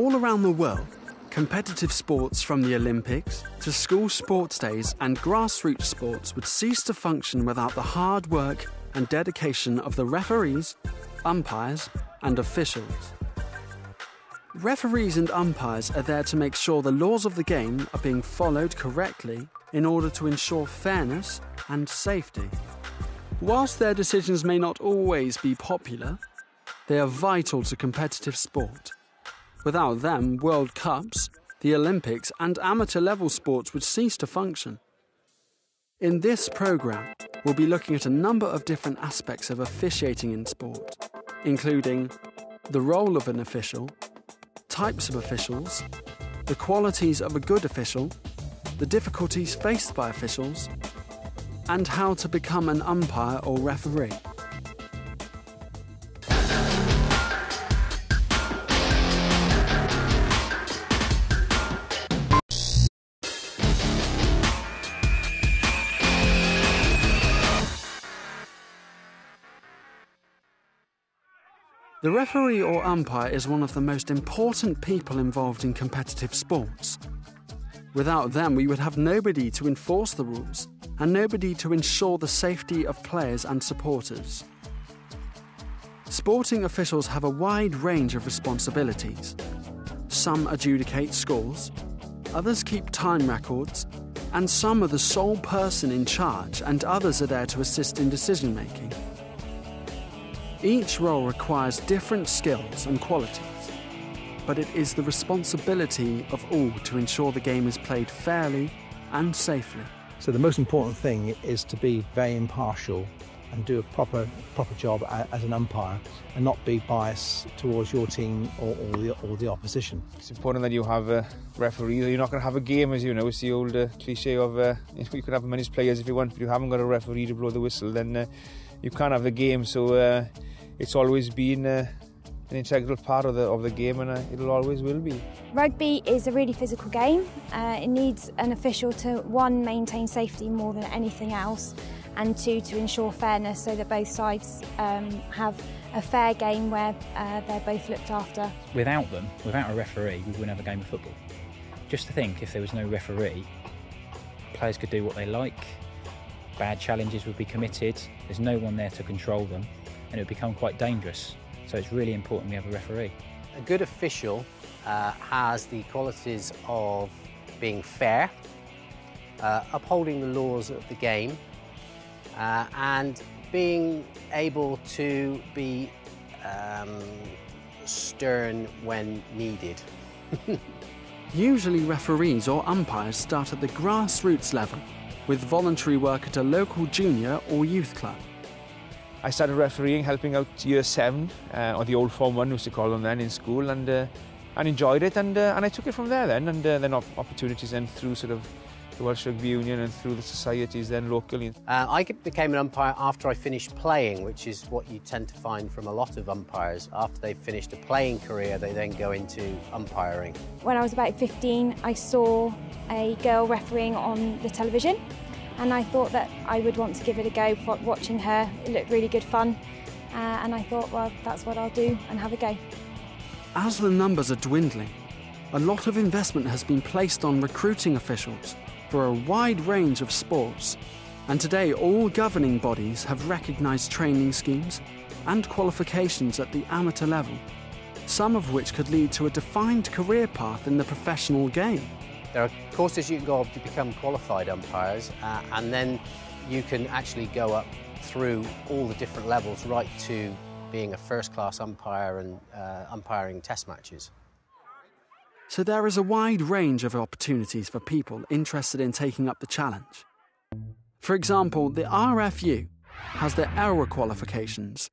All around the world, competitive sports from the Olympics to school sports days and grassroots sports would cease to function without the hard work and dedication of the referees, umpires, and officials. Referees and umpires are there to make sure the laws of the game are being followed correctly in order to ensure fairness and safety. Whilst their decisions may not always be popular, they are vital to competitive sport. Without them, World Cups, the Olympics, and amateur-level sports would cease to function. In this programme, we'll be looking at a number of different aspects of officiating in sport, including the role of an official, types of officials, the qualities of a good official, the difficulties faced by officials, and how to become an umpire or referee. The referee or umpire is one of the most important people involved in competitive sports. Without them, we would have nobody to enforce the rules and nobody to ensure the safety of players and supporters. Sporting officials have a wide range of responsibilities. Some adjudicate scores, others keep time records, and some are the sole person in charge and others are there to assist in decision-making. Each role requires different skills and qualities, but it is the responsibility of all to ensure the game is played fairly and safely. So the most important thing is to be very impartial and do a proper job as an umpire and not be biased towards your team or the opposition. It's important that you have a referee. You're not going to have a game, as you know. It's the old cliche of you can have many players if you want, but you haven't got a referee to blow the whistle, then you can't have the game. So it's always been an integral part of the game, and it'll always will be. Rugby is a really physical game. It needs an official to, one, maintain safety more than anything else, and two, to ensure fairness so that both sides have a fair game where they're both looked after. Without them, without a referee, we wouldn't have a game of football. Just to think, if there was no referee, players could do what they like, bad challenges would be committed, there's no one there to control them, and it would become quite dangerous. So it's really important we have a referee. A good official has the qualities of being fair, upholding the laws of the game, and being able to be stern when needed. Usually referees or umpires start at the grassroots level, with voluntary work at a local junior or youth club. I started refereeing, helping out Year 7, or the old Form 1 used to call them then, in school, and enjoyed it, and I took it from there then, and then opportunities then through sort of the Welsh Rugby Union and through the societies then locally. I became an umpire after I finished playing, which is what you tend to find from a lot of umpires. After they've finished a playing career, they then go into umpiring. When I was about 15, I saw a girl refereeing on the television, and I thought that I would want to give it a go. Watching her, it looked really good fun, and I thought, well, that's what I'll do and have a go. As the numbers are dwindling, a lot of investment has been placed on recruiting officials for a wide range of sports, and today all governing bodies have recognised training schemes and qualifications at the amateur level, some of which could lead to a defined career path in the professional game. There are courses you can go up to become qualified umpires, and then you can actually go up through all the different levels right to being a first-class umpire and umpiring test matches. So there is a wide range of opportunities for people interested in taking up the challenge. For example, the RFU has the ERA qualifications,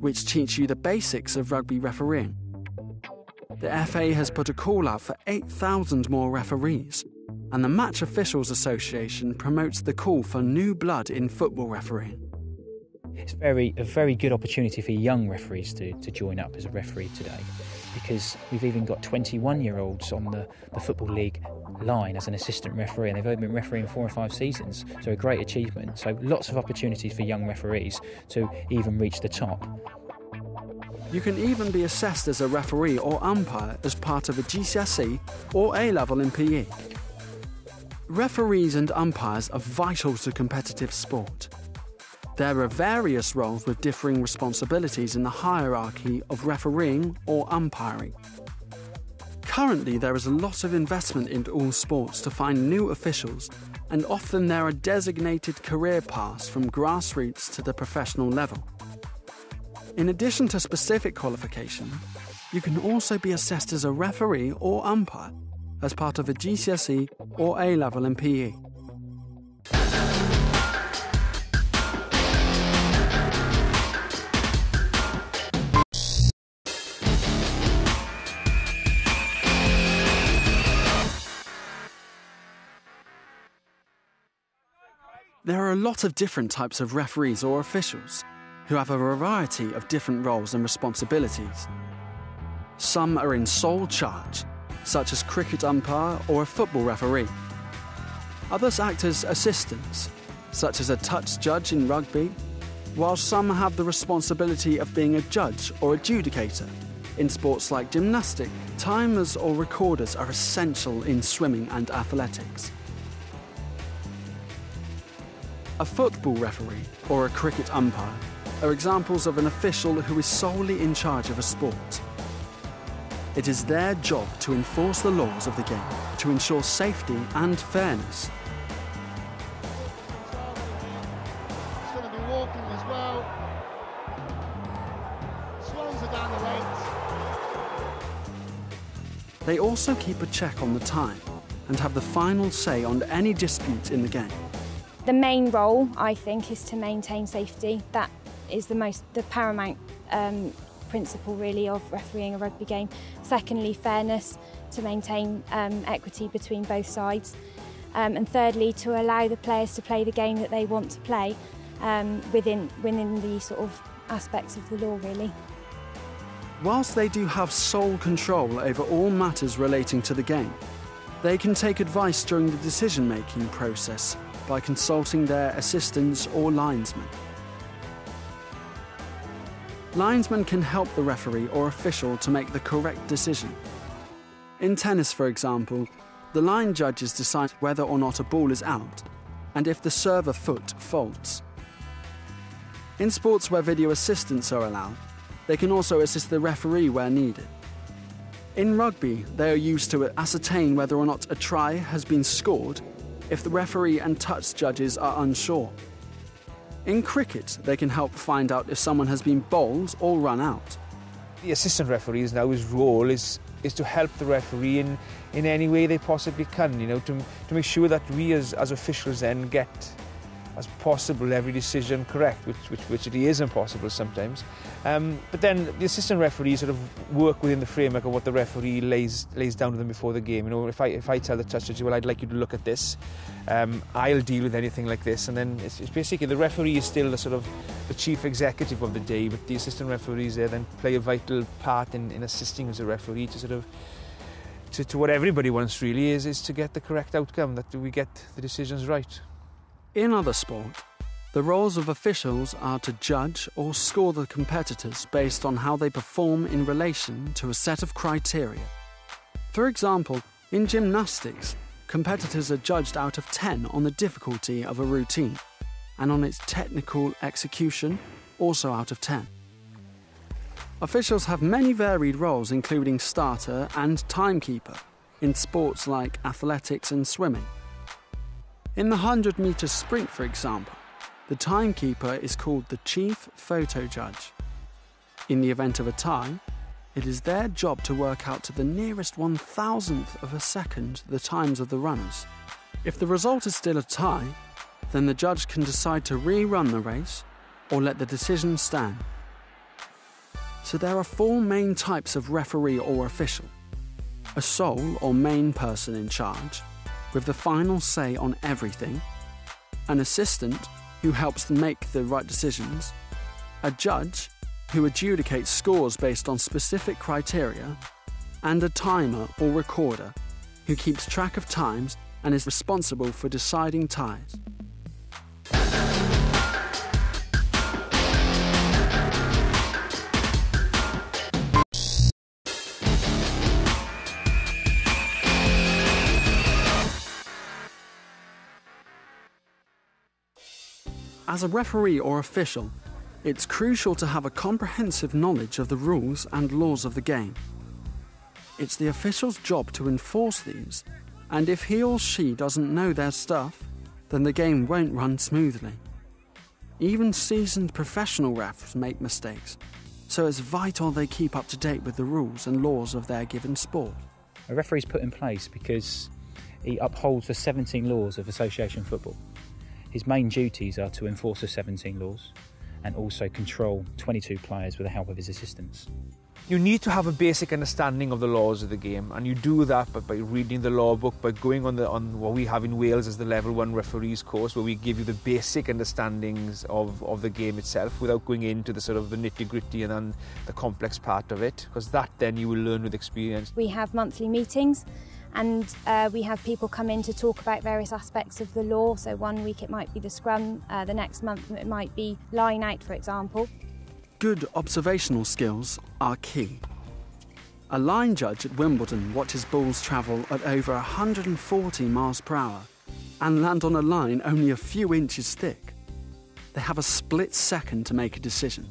which teach you the basics of rugby refereeing. The FA has put a call out for 8,000 more referees, and the Match Officials Association promotes the call for new blood in football refereeing. It's a very good opportunity for young referees to join up as a referee today, because we've even got 21-year-olds on the Football League line as an assistant referee, and they've only been refereeing 4 or 5 seasons, so a great achievement. So lots of opportunities for young referees to even reach the top. You can even be assessed as a referee or umpire as part of a GCSE or A-level in PE. Referees and umpires are vital to competitive sport. There are various roles with differing responsibilities in the hierarchy of refereeing or umpiring. Currently, there is a lot of investment into all sports to find new officials, and often there are designated career paths from grassroots to the professional level. In addition to specific qualification, you can also be assessed as a referee or umpire as part of a GCSE or A-level in PE. There are a lot of different types of referees or officials who have a variety of different roles and responsibilities. Some are in sole charge, such as cricket umpire or a football referee. Others act as assistants, such as a touch judge in rugby, while some have the responsibility of being a judge or adjudicator. In sports like gymnastics, timers or recorders are essential in swimming and athletics. A football referee or a cricket umpire are examples of an official who is solely in charge of a sport. It is their job to enforce the laws of the game to ensure safety and fairness. He's going to be walking as well. Swans are down the lanes. They also keep a check on the time and have the final say on any dispute in the game. The main role, I think, is to maintain safety. That is the paramount principle, really, of refereeing a rugby game. Secondly, fairness, to maintain equity between both sides. And thirdly, to allow the players to play the game that they want to play within the sort of aspects of the law, really. Whilst they do have sole control over all matters relating to the game, they can take advice during the decision-making process by consulting their assistants or linesmen. Linesmen can help the referee or official to make the correct decision. In tennis, for example, the line judges decide whether or not a ball is out and if the server foot faults. In sports where video assistants are allowed, they can also assist the referee where needed. In rugby, they are used to ascertain whether or not a try has been scored if the referee and touch judges are unsure. In cricket, they can help find out if someone has been bowled or run out. The assistant referees now, his role is to help the referee in any way they possibly can, to make sure that we as officials then get as possible every decision correct, which it is impossible sometimes. But then the assistant referees sort of work within the framework of what the referee lays down to them before the game. If I tell the touch judge, well, I'd like you to look at this, I'll deal with anything like this, and then it's basically the referee is still the chief executive of the day, but the assistant referees there then play a vital part in assisting as a referee to sort of to what everybody wants really is to get the correct outcome, that we get the decisions right. In other sport, the roles of officials are to judge or score the competitors based on how they perform in relation to a set of criteria. For example, in gymnastics, competitors are judged out of 10 on the difficulty of a routine, and on its technical execution, also out of 10. Officials have many varied roles, including starter and timekeeper, in sports like athletics and swimming. In the 100-metre sprint, for example, the timekeeper is called the chief photo judge. In the event of a tie, it is their job to work out to the nearest 1,000th of a second the times of the runners. If the result is still a tie, then the judge can decide to rerun the race or let the decision stand. So there are 4 main types of referee or official: a sole or main person in charge, with the final say on everything, an assistant who helps make the right decisions, a judge who adjudicates scores based on specific criteria, and a timer or recorder who keeps track of times and is responsible for deciding ties. As a referee or official, it's crucial to have a comprehensive knowledge of the rules and laws of the game. It's the official's job to enforce these, and if he or she doesn't know their stuff, then the game won't run smoothly. Even seasoned professional refs make mistakes, so it's vital they keep up to date with the rules and laws of their given sport. A referee's put in place because he upholds the 17 laws of association football. His main duties are to enforce the 17 laws and also control 22 players with the help of his assistants. You need to have a basic understanding of the laws of the game, and you do that by reading the law book, by going on what we have in Wales as the Level 1 referees course, where we give you the basic understandings of the game itself without going into the sort of the nitty-gritty and then the complex part of it, because that then you will learn with experience. We have monthly meetings, and we have people come in to talk about various aspects of the law. So one week it might be the scrum, the next month it might be line out, for example. Good observational skills are key. A line judge at Wimbledon watches balls travel at over 140 miles per hour and land on a line only a few inches thick. They have a split second to make a decision.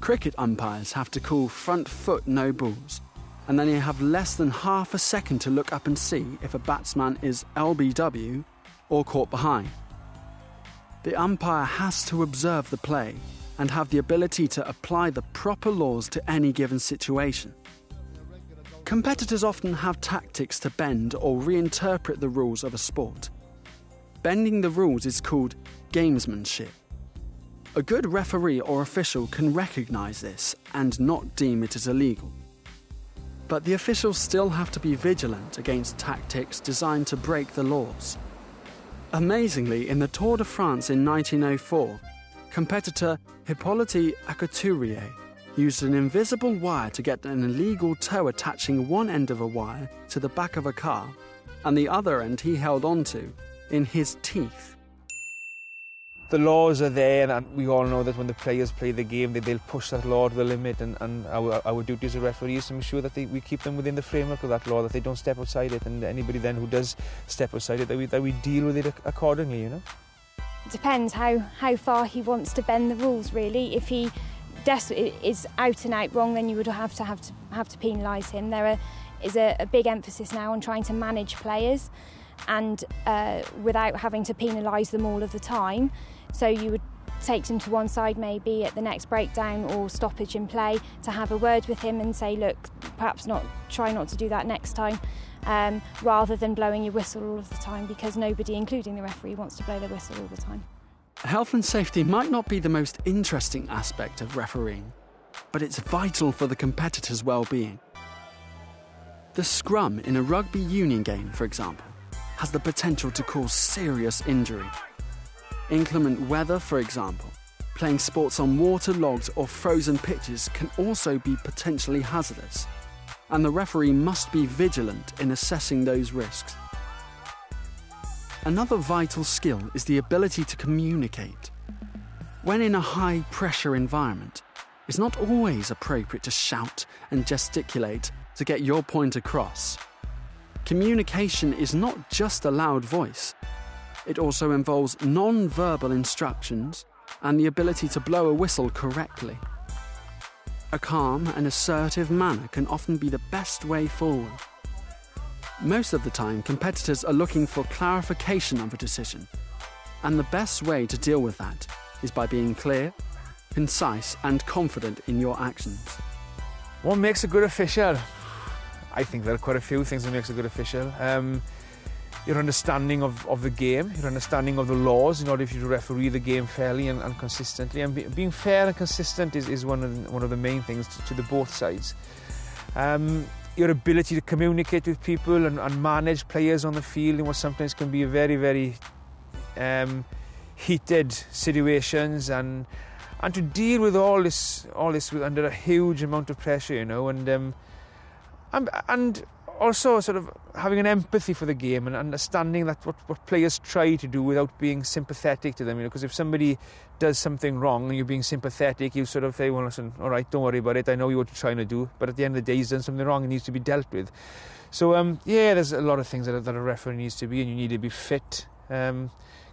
Cricket umpires have to call front foot no balls, and then you have less than half a second to look up and see if a batsman is LBW or caught behind. The umpire has to observe the play and have the ability to apply the proper laws to any given situation. Competitors often have tactics to bend or reinterpret the rules of a sport. Bending the rules is called gamesmanship. A good referee or official can recognise this and not deem it as illegal. But the officials still have to be vigilant against tactics designed to break the laws. Amazingly, in the Tour de France in 1904, competitor Hippolyte Aucouturier used an invisible wire to get an illegal toe attaching one end of a wire to the back of a car, and the other end he held onto in his teeth. The laws are there, and we all know that when the players play the game, they'll push that law to the limit, and our duty as a referee is to make sure that we keep them within the framework of that law, that they don't step outside it, and anybody then who does step outside it, that we deal with it accordingly, you know. It depends how far he wants to bend the rules, really. If he is out and out wrong, then you would have to penalise him. There is a big emphasis now on trying to manage players, and without having to penalise them all of the time. So you would take them to one side maybe at the next breakdown or stoppage in play to have a word with him and say, look, perhaps try not to do that next time, rather than blowing your whistle all of the time, because nobody, including the referee, wants to blow their whistle all the time. Health and safety might not be the most interesting aspect of refereeing, but it's vital for the competitor's well-being. The scrum in a rugby union game, for example, has the potential to cause serious injury. Inclement weather, for example, playing sports on waterlogged or frozen pitches can also be potentially hazardous, and the referee must be vigilant in assessing those risks. Another vital skill is the ability to communicate. When in a high-pressure environment, it's not always appropriate to shout and gesticulate to get your point across. Communication is not just a loud voice. It also involves non-verbal instructions and the ability to blow a whistle correctly. A calm and assertive manner can often be the best way forward. Most of the time, competitors are looking for clarification of a decision, and the best way to deal with that is by being clear, concise, and confident in your actions. What makes a good official? I think there are quite a few things that makes a good official. Your understanding of the game, your understanding of the laws in order for you to referee the game fairly and consistently. And being fair and consistent is one of the main things to the both sides. Your ability to communicate with people and manage players on the field in what sometimes can be a very, very heated situations, and to deal with all this under a huge amount of pressure, you know, and also sort of having an empathy for the game and understanding that what players try to do without being sympathetic to them, you know, because if somebody does something wrong and you're being sympathetic, you sort of say, well, listen, all right, don't worry about it, I know what you're trying to do, but at the end of the day he's done something wrong and needs to be dealt with. So yeah, there's a lot of things that a referee needs to be, and you need to be fit,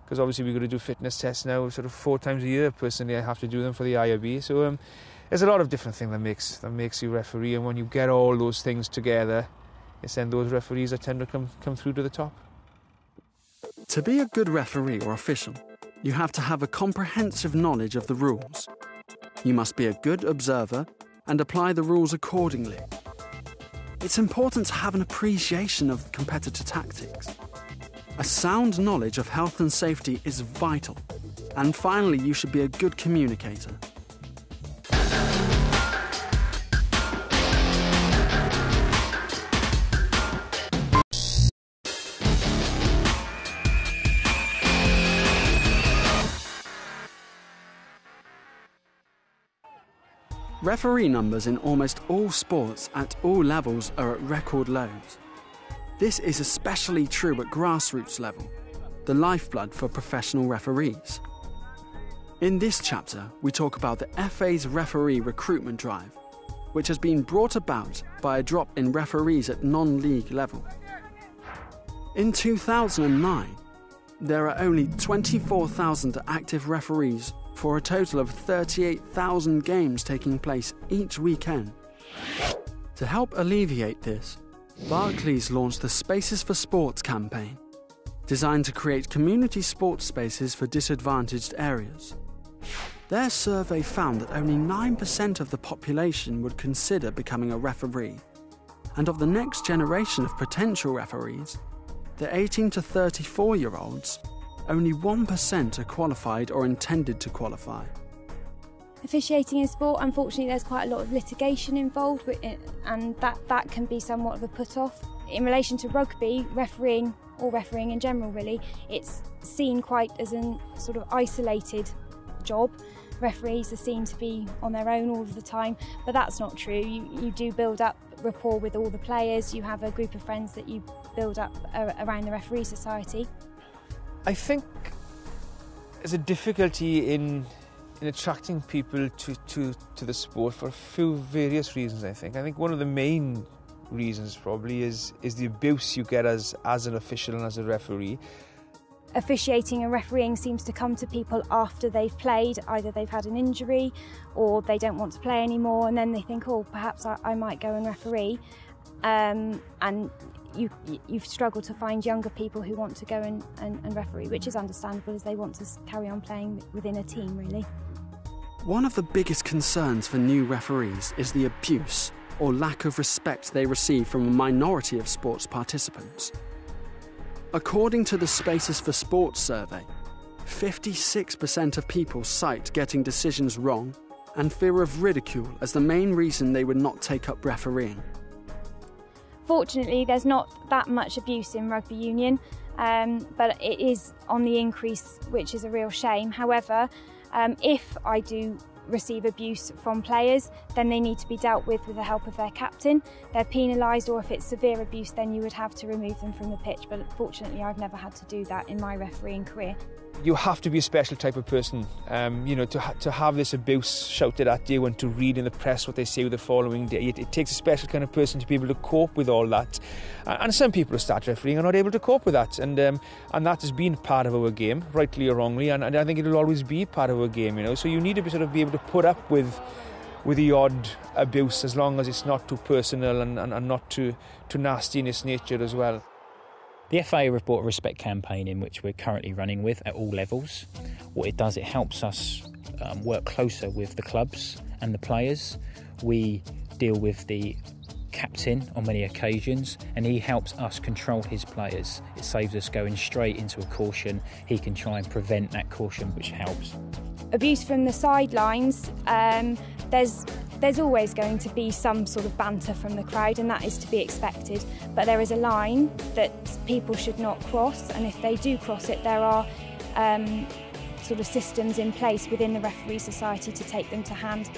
because obviously we've got to do fitness tests now sort of 4 times a year. Personally, I have to do them for the IRB. So there's a lot of different things that makes you referee, and when you get all those things together, it's then those referees that tend to come through to the top. To be a good referee or official, you have to have a comprehensive knowledge of the rules. You must be a good observer and apply the rules accordingly. It's important to have an appreciation of competitor tactics. A sound knowledge of health and safety is vital. And finally, you should be a good communicator. Referee numbers in almost all sports at all levels are at record lows. This is especially true at grassroots level, the lifeblood for professional referees. In this chapter, we talk about the FA's referee recruitment drive, which has been brought about by a drop in referees at non-league level. In 2009, there are only 24,000 active referees for a total of 38,000 games taking place each weekend. To help alleviate this, Barclays launched the Spaces for Sports campaign, designed to create community sports spaces for disadvantaged areas. Their survey found that only 9% of the population would consider becoming a referee, and of the next generation of potential referees, the 18 to 34-year-olds, only 1% are qualified or intended to qualify. Officiating in sport, unfortunately, there's quite a lot of litigation involved, and that can be somewhat of a put-off. In relation to rugby, refereeing in general really, it's seen quite as a sort of isolated job. Referees are seen to be on their own all of the time, but that's not true. You do build up rapport with all the players, you have a group of friends that you build up around the referee society. I think there's a difficulty in attracting people to the sport for a few various reasons. I think one of the main reasons probably is the abuse you get as an official and as a referee. Officiating and refereeing seems to come to people after they've played. Either they've had an injury or they don't want to play anymore, and then they think, oh, perhaps I might go and referee. And you've struggled to find younger people who want to go and referee, which is understandable as they want to carry on playing within a team, really. One of the biggest concerns for new referees is the abuse or lack of respect they receive from a minority of sports participants. According to the Spaces for Sports survey, 56% of people cite getting decisions wrong and fear of ridicule as the main reason they would not take up refereeing. Fortunately, there's not that much abuse in rugby union, but it is on the increase, which is a real shame. However, if I do receive abuse from players, then they need to be dealt with the help of their captain. They're penalised, or if it's severe abuse, then you would have to remove them from the pitch. But fortunately, I've never had to do that in my refereeing career. You have to be a special type of person, to have this abuse shouted at you and to read in the press what they say the following day. It takes a special kind of person to be able to cope with all that. And some people who start refereeing are not able to cope with that. And that has been part of our game, rightly or wrongly. And I think it'll always be part of our game, So you need to be able to put up with the odd abuse as long as it's not too personal and not too nasty in its nature as well. The FA have brought a respect campaign in which we're currently running with at all levels. What it does, it helps us work closer with the clubs and the players. We deal with the captain on many occasions, and he helps us control his players. It saves us going straight into a caution. He can try and prevent that caution, which helps. Abuse from the sidelines, there's always going to be some sort of banter from the crowd, and that is to be expected. But there is a line that people should not cross, and if they do cross it, there are sort of systems in place within the referee society to take them to hand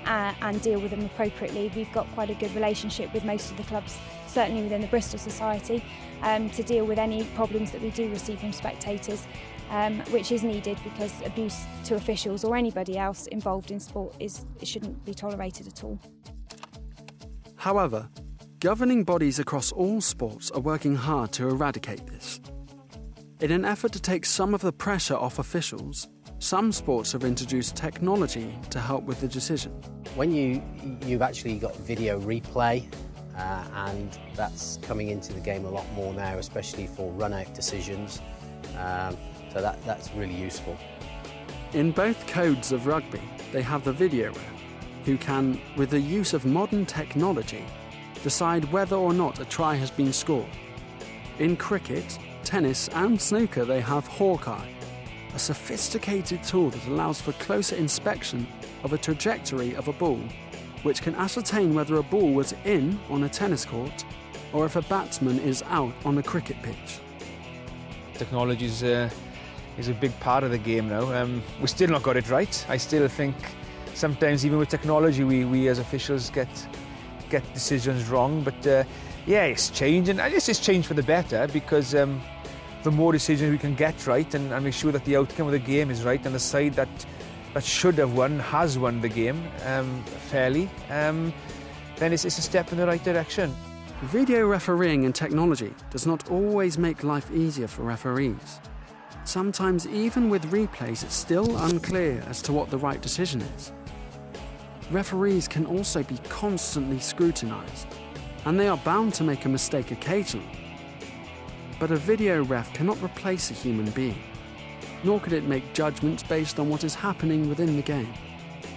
and deal with them appropriately. We've got quite a good relationship with most of the clubs, certainly within the Bristol Society, to deal with any problems that we do receive from spectators, which is needed because abuse to officials or anybody else involved in sport shouldn't be tolerated at all. However, governing bodies across all sports are working hard to eradicate this. In an effort to take some of the pressure off officials, some sports have introduced technology to help with the decision. When you've actually got video replay, and that's coming into the game a lot more now, especially for run-out decisions, so that's really useful. In both codes of rugby, they have the video ref, who can, with the use of modern technology, decide whether or not a try has been scored. In cricket, tennis and snooker, they have Hawkeye, a sophisticated tool that allows for closer inspection of a trajectory of a ball, which can ascertain whether a ball was in on a tennis court or if a batsman is out on a cricket pitch. Technology is a big part of the game now. We still not got it right. I still think sometimes even with technology we as officials get decisions wrong, but yeah, it's changed, and I guess it's changed for the better, because the more decisions we can get right and make sure that the outcome of the game is right and the side that should have won has won the game fairly, then it's a step in the right direction. Video refereeing and technology does not always make life easier for referees. Sometimes even with replays it's still unclear as to what the right decision is. Referees can also be constantly scrutinised, and they are bound to make a mistake occasionally. But a video ref cannot replace a human being, nor can it make judgments based on what is happening within the game.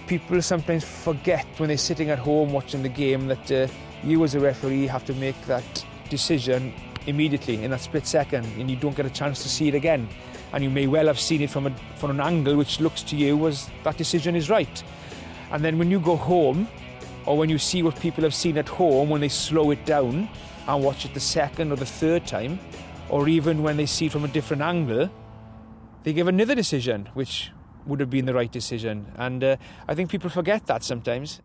People sometimes forget when they're sitting at home watching the game that you as a referee have to make that decision immediately in that split second, and you don't get a chance to see it again. And you may well have seen it from an angle which looks to you as that decision is right. And then when you go home, or when you see what people have seen at home, when they slow it down and watch it the second or the third time, or even when they see it from a different angle, they give another decision which would have been the right decision. And I think people forget that sometimes.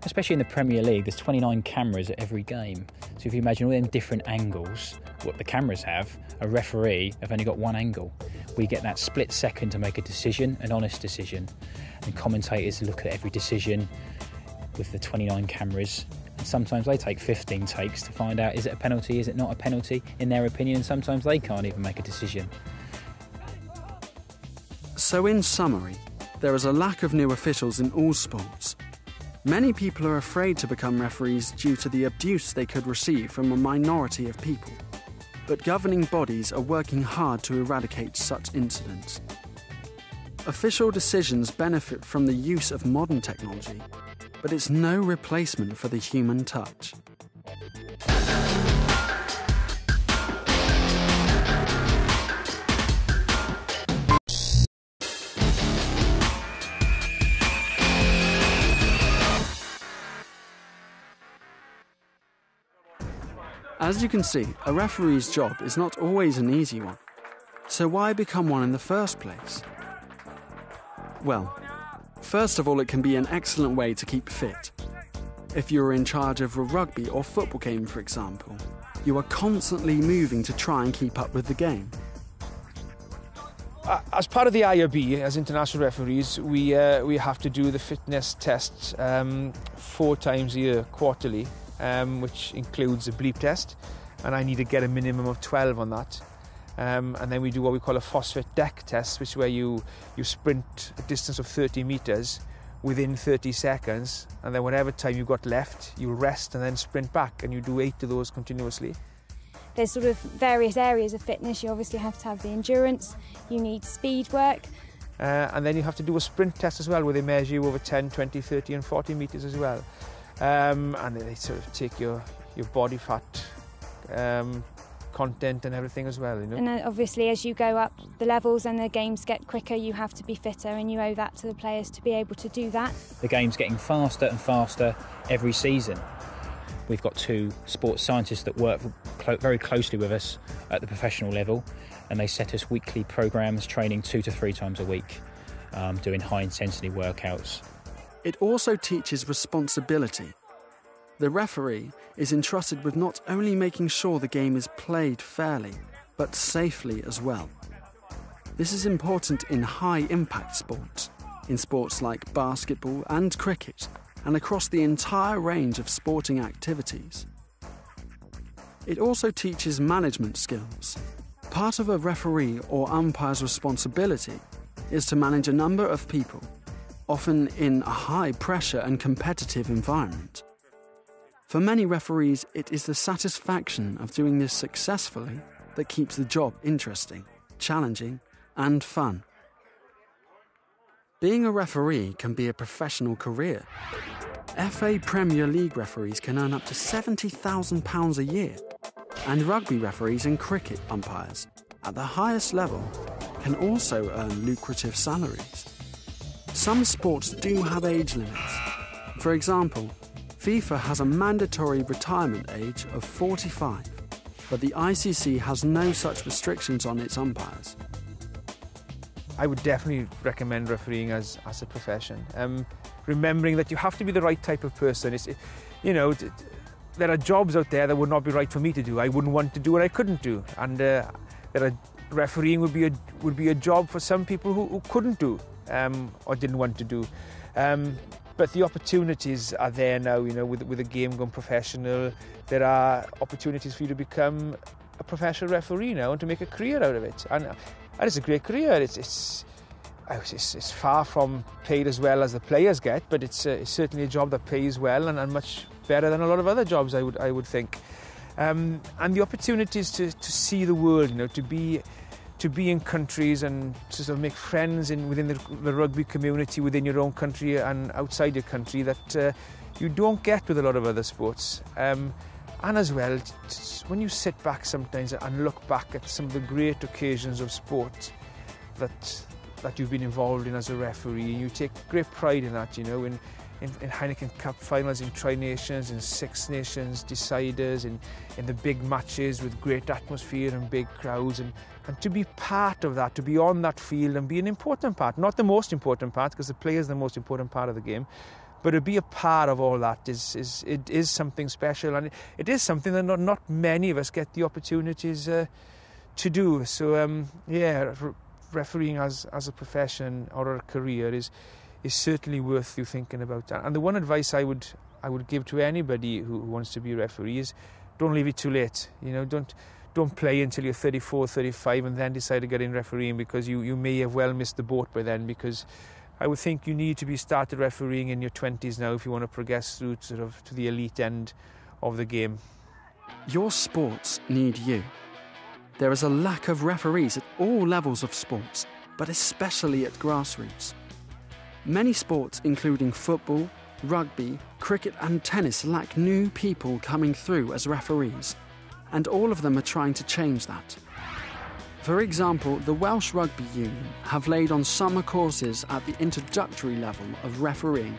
Especially in the Premier League, there's 29 cameras at every game. So if you imagine all them different angles, what the cameras have, a referee have only got one angle. We get that split second to make a decision, an honest decision. And commentators look at every decision with the 29 cameras. And sometimes they take 15 takes to find out, is it a penalty, is it not a penalty, in their opinion. Sometimes they can't even make a decision. So in summary, there is a lack of new officials in all sports. Many people are afraid to become referees due to the abuse they could receive from a minority of people. But governing bodies are working hard to eradicate such incidents. Official decisions benefit from the use of modern technology, but it's no replacement for the human touch. As you can see, a referee's job is not always an easy one. So why become one in the first place? Well, first of all, it can be an excellent way to keep fit. If you're in charge of a rugby or football game, for example, you are constantly moving to try and keep up with the game. As part of the IRB, as international referees, we have to do the fitness tests 4 times a year, quarterly. Which includes a bleep test, and I need to get a minimum of 12 on that. And then we do what we call a phosphate deck test, which is where you sprint a distance of 30 metres within 30 seconds, and then whatever time you've got left, you rest and then sprint back, and you do 8 of those continuously. There's sort of various areas of fitness. You obviously have to have the endurance, you need speed work. And then you have to do a sprint test as well, where they measure you over 10, 20, 30 and 40 metres as well. And they sort of take your body fat content and everything as well, you know. And then obviously as you go up the levels and the games get quicker, you have to be fitter, and you owe that to the players to be able to do that. The game's getting faster and faster every season. We've got 2 sports scientists that work very closely with us at the professional level, and they set us weekly programmes, training 2 to 3 times a week, doing high intensity workouts. It also teaches responsibility. The referee is entrusted with not only making sure the game is played fairly, but safely as well. This is important in high-impact sports, in sports like basketball and cricket, and across the entire range of sporting activities. It also teaches management skills. Part of a referee or umpire's responsibility is to manage a number of people, often in a high-pressure and competitive environment. For many referees, it is the satisfaction of doing this successfully that keeps the job interesting, challenging, and fun. Being a referee can be a professional career. FA Premier League referees can earn up to £70,000 a year, and rugby referees and cricket umpires, at the highest level, can also earn lucrative salaries. Some sports do have age limits. For example, FIFA has a mandatory retirement age of 45, but the ICC has no such restrictions on its umpires. I would definitely recommend refereeing as a profession. Remembering that you have to be the right type of person. There are jobs out there that would not be right for me to do. I wouldn't want to do what I couldn't do, and refereeing would be a job for some people who couldn't do or didn't want to do. But the opportunities are there now. With the game going professional, there are opportunities for you to become a professional referee now and to make a career out of it. And it's a great career. It's far from paid as well as the players get, but it's certainly a job that pays well and much better than a lot of other jobs, I would think. And the opportunities to see the world, to be in countries and to sort of make friends within the rugby community within your own country and outside your country that you don't get with a lot of other sports. And as well, when you sit back sometimes and look back at some of the great occasions of sport that you've been involved in as a referee, and you take great pride in that, in Heineken Cup finals, in Tri-Nations, in Six Nations deciders, in the big matches with great atmosphere and big crowds, and to be part of that, to be on that field and be an important part, not the most important part, because the player is the most important part of the game, but to be a part of all that is something special, and it is something that not many of us get the opportunities to do. So refereeing as a profession or a career is certainly worth you thinking about. And the one advice I would give to anybody who wants to be a referee is don't leave it too late. Don't play until you're 34, 35 and then decide to get in refereeing, because you may have well missed the boat by then, because I would think you need to be started refereeing in your 20s now if you want to progress through to the elite end of the game. Your sports need you. There is a lack of referees at all levels of sports, but especially at grassroots. Many sports, including football, rugby, cricket and tennis, lack new people coming through as referees, and all of them are trying to change that. For example, the Welsh Rugby Union have laid on summer courses at the introductory level of refereeing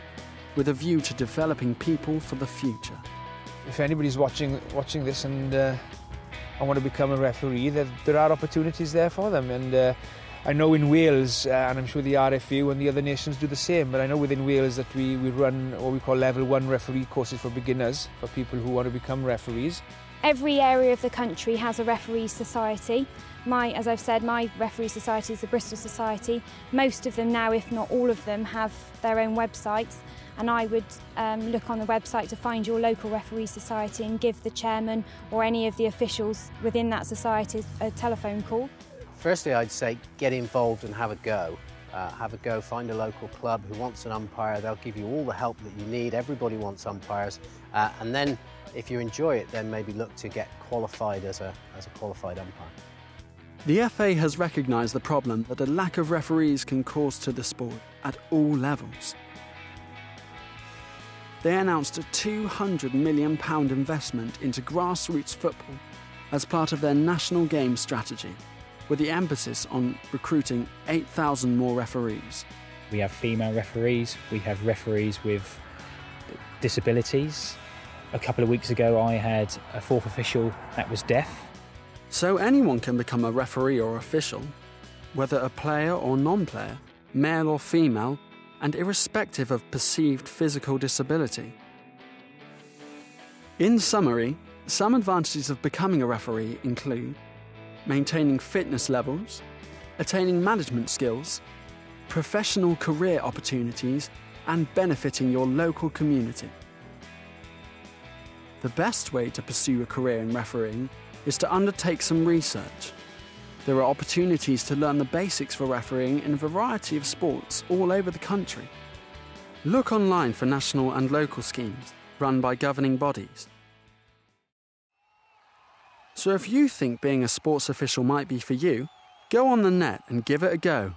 with a view to developing people for the future. If anybody's watching this and want to become a referee, there are opportunities there for them. And I know in Wales, and I'm sure the RFU and the other nations do the same, but I know within Wales that we run what we call level 1 referee courses for beginners, for people who want to become referees. Every area of the country has a referee society. As I've said, my referee society is the Bristol Society. Most of them now, if not all of them, have their own websites, and I would look on the website to find your local referee society and give the chairman or any of the officials within that society a telephone call. Firstly, I'd say get involved and have a go. Find a local club who wants an umpire. They'll give you all the help that you need. Everybody wants umpires. And then, if you enjoy it, then maybe look to get qualified as a qualified umpire. The FA has recognised the problem that a lack of referees can cause to the sport at all levels. They announced a £200 million investment into grassroots football as part of their national game strategy, with the emphasis on recruiting 8,000 more referees. We have female referees, we have referees with disabilities. A couple of weeks ago I had a fourth official that was deaf. So anyone can become a referee or official, whether a player or non-player, male or female, and irrespective of perceived physical disability. In summary, some advantages of becoming a referee include maintaining fitness levels, attaining management skills, professional career opportunities, and benefiting your local community. The best way to pursue a career in refereeing is to undertake some research. There are opportunities to learn the basics for refereeing in a variety of sports all over the country. Look online for national and local schemes run by governing bodies. So if you think being a sports official might be for you, go on the net and give it a go.